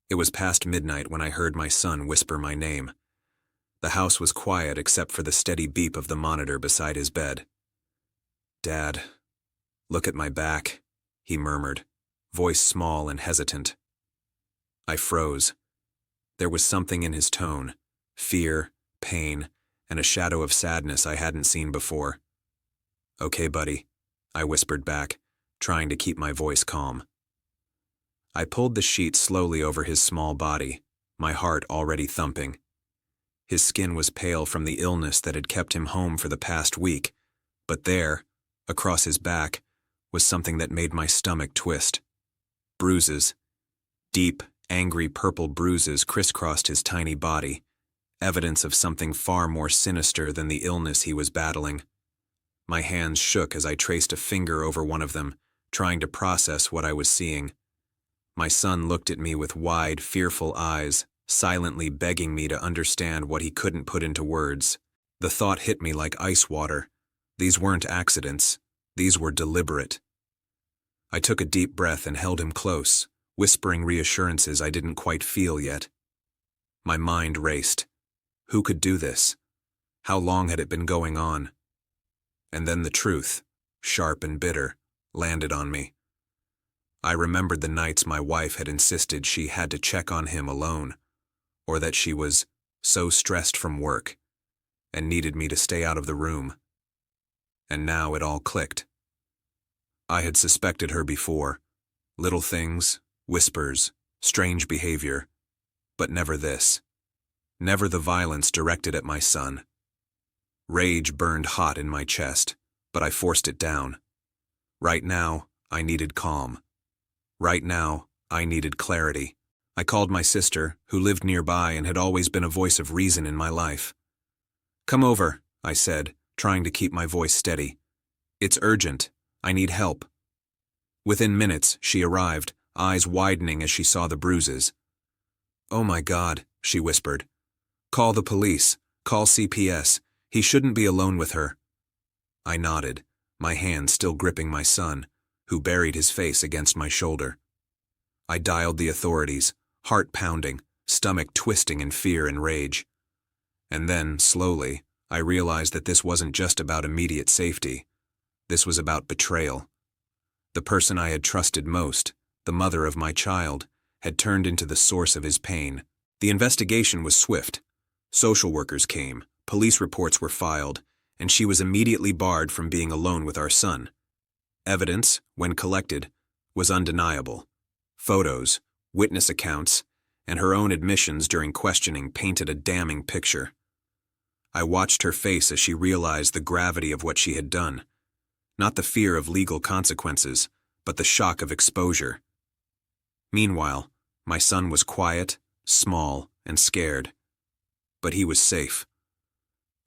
It was past midnight when I heard my son whisper my name. The house was quiet except for the steady beep of the monitor beside his bed. "Dad, look at my back," he murmured, voice small and hesitant. I froze. There was something in his tone, fear, pain, and a shadow of sadness I hadn't seen before. "Okay, buddy," I whispered back, trying to keep my voice calm. I pulled the sheet slowly over his small body, my heart already thumping. His skin was pale from the illness that had kept him home for the past week, but there, across his back, was something that made my stomach twist. Bruises. Deep, angry purple bruises crisscrossed his tiny body, evidence of something far more sinister than the illness he was battling. My hands shook as I traced a finger over one of them, trying to process what I was seeing. My son looked at me with wide, fearful eyes, silently begging me to understand what he couldn't put into words. The thought hit me like ice water. These weren't accidents. These were deliberate. I took a deep breath and held him close, whispering reassurances I didn't quite feel yet. My mind raced. Who could do this? How long had it been going on? And then the truth, sharp and bitter, landed on me. I remembered the nights my wife had insisted she had to check on him alone, or that she was so stressed from work and needed me to stay out of the room. And now it all clicked. I had suspected her before. Little things, whispers, strange behavior, but never this. Never the violence directed at my son. Rage burned hot in my chest, but I forced it down. Right now, I needed calm. Right now, I needed clarity. I called my sister, who lived nearby and had always been a voice of reason in my life. "Come over," I said, trying to keep my voice steady. "It's urgent. I need help." Within minutes, she arrived, eyes widening as she saw the bruises. "Oh my God," she whispered. "Call the police. Call CPS. He shouldn't be alone with her." I nodded, my hand still gripping my son, who buried his face against my shoulder. I dialed the authorities, heart pounding, stomach twisting in fear and rage. And then, slowly, I realized that this wasn't just about immediate safety. This was about betrayal. The person I had trusted most, the mother of my child, had turned into the source of his pain. The investigation was swift. Social workers came, police reports were filed, and she was immediately barred from being alone with our son. Evidence, when collected, was undeniable. Photos, witness accounts, and her own admissions during questioning painted a damning picture. I watched her face as she realized the gravity of what she had done. Not the fear of legal consequences, but the shock of exposure. Meanwhile, my son was quiet, small, and scared. But he was safe.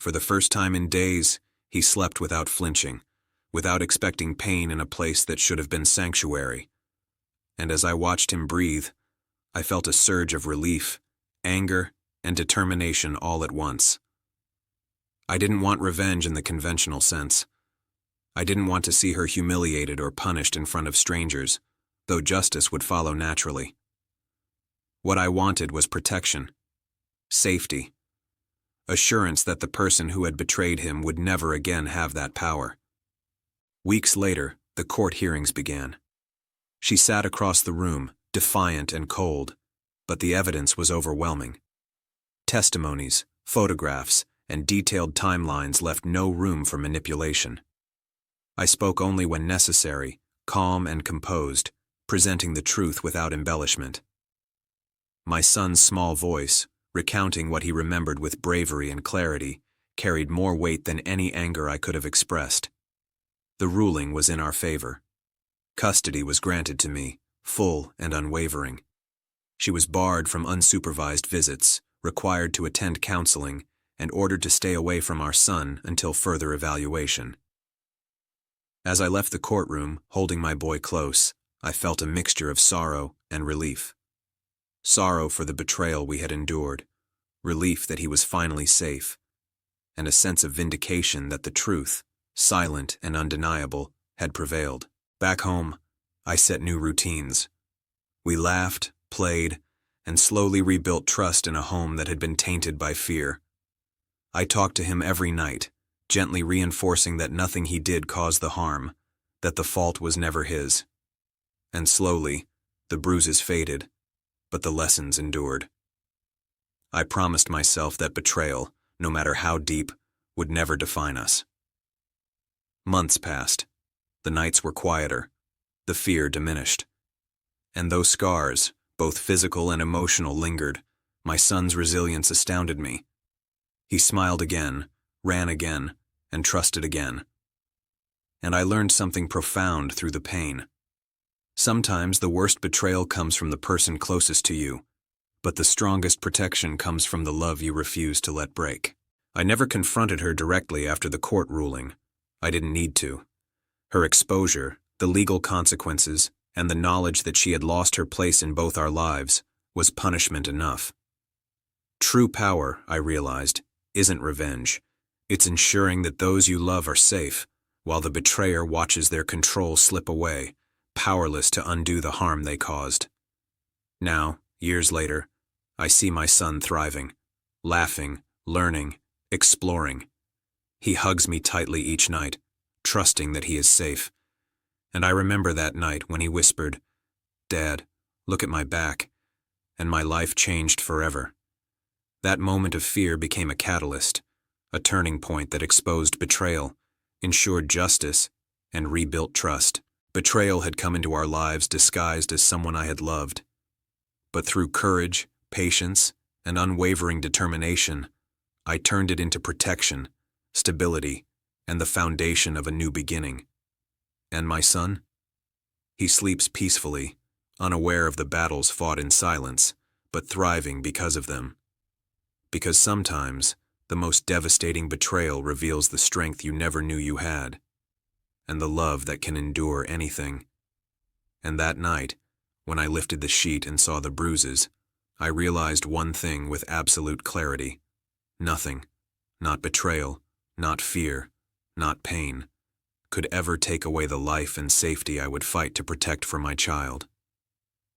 For the first time in days, he slept without flinching, without expecting pain in a place that should have been sanctuary. And as I watched him breathe, I felt a surge of relief, anger, and determination all at once. I didn't want revenge in the conventional sense. I didn't want to see her humiliated or punished in front of strangers, though justice would follow naturally. What I wanted was protection, safety, assurance that the person who had betrayed him would never again have that power. Weeks later, the court hearings began. She sat across the room, defiant and cold, but the evidence was overwhelming. Testimonies, photographs, and detailed timelines left no room for manipulation. I spoke only when necessary, calm and composed, presenting the truth without embellishment. My son's small voice, recounting what he remembered with bravery and clarity, carried more weight than any anger I could have expressed. The ruling was in our favor. Custody was granted to me, full and unwavering. She was barred from unsupervised visits, required to attend counseling, and ordered to stay away from our son until further evaluation. As I left the courtroom, holding my boy close, I felt a mixture of sorrow and relief. Sorrow for the betrayal we had endured, relief that he was finally safe, and a sense of vindication that the truth, silent and undeniable, had prevailed. Back home, I set new routines. We laughed, played, and slowly rebuilt trust in a home that had been tainted by fear. I talked to him every night, gently reinforcing that nothing he did caused the harm, that the fault was never his. And slowly, the bruises faded, but the lessons endured. I promised myself that betrayal, no matter how deep, would never define us. Months passed. The nights were quieter. The fear diminished. And though scars, both physical and emotional, lingered, my son's resilience astounded me. He smiled again, ran again, and trusted again. And I learned something profound through the pain. Sometimes the worst betrayal comes from the person closest to you, but the strongest protection comes from the love you refuse to let break. I never confronted her directly after the court ruling. I didn't need to. Her exposure, the legal consequences, and the knowledge that she had lost her place in both our lives was punishment enough. True power, I realized, isn't revenge. It's ensuring that those you love are safe, while the betrayer watches their control slip away, powerless to undo the harm they caused. Now, years later, I see my son thriving, laughing, learning, exploring. He hugs me tightly each night, trusting that he is safe. And I remember that night when he whispered, "Dad, look at my back," and my life changed forever. That moment of fear became a catalyst, a turning point that exposed betrayal, ensured justice, and rebuilt trust. Betrayal had come into our lives disguised as someone I had loved. But through courage, patience, and unwavering determination, I turned it into protection, stability, and the foundation of a new beginning. And my son? He sleeps peacefully, unaware of the battles fought in silence, but thriving because of them. Because sometimes, the most devastating betrayal reveals the strength you never knew you had, and the love that can endure anything. And that night, when I lifted the sheet and saw the bruises, I realized one thing with absolute clarity. Nothing, not betrayal, not fear, not pain, could ever take away the life and safety I would fight to protect for my child.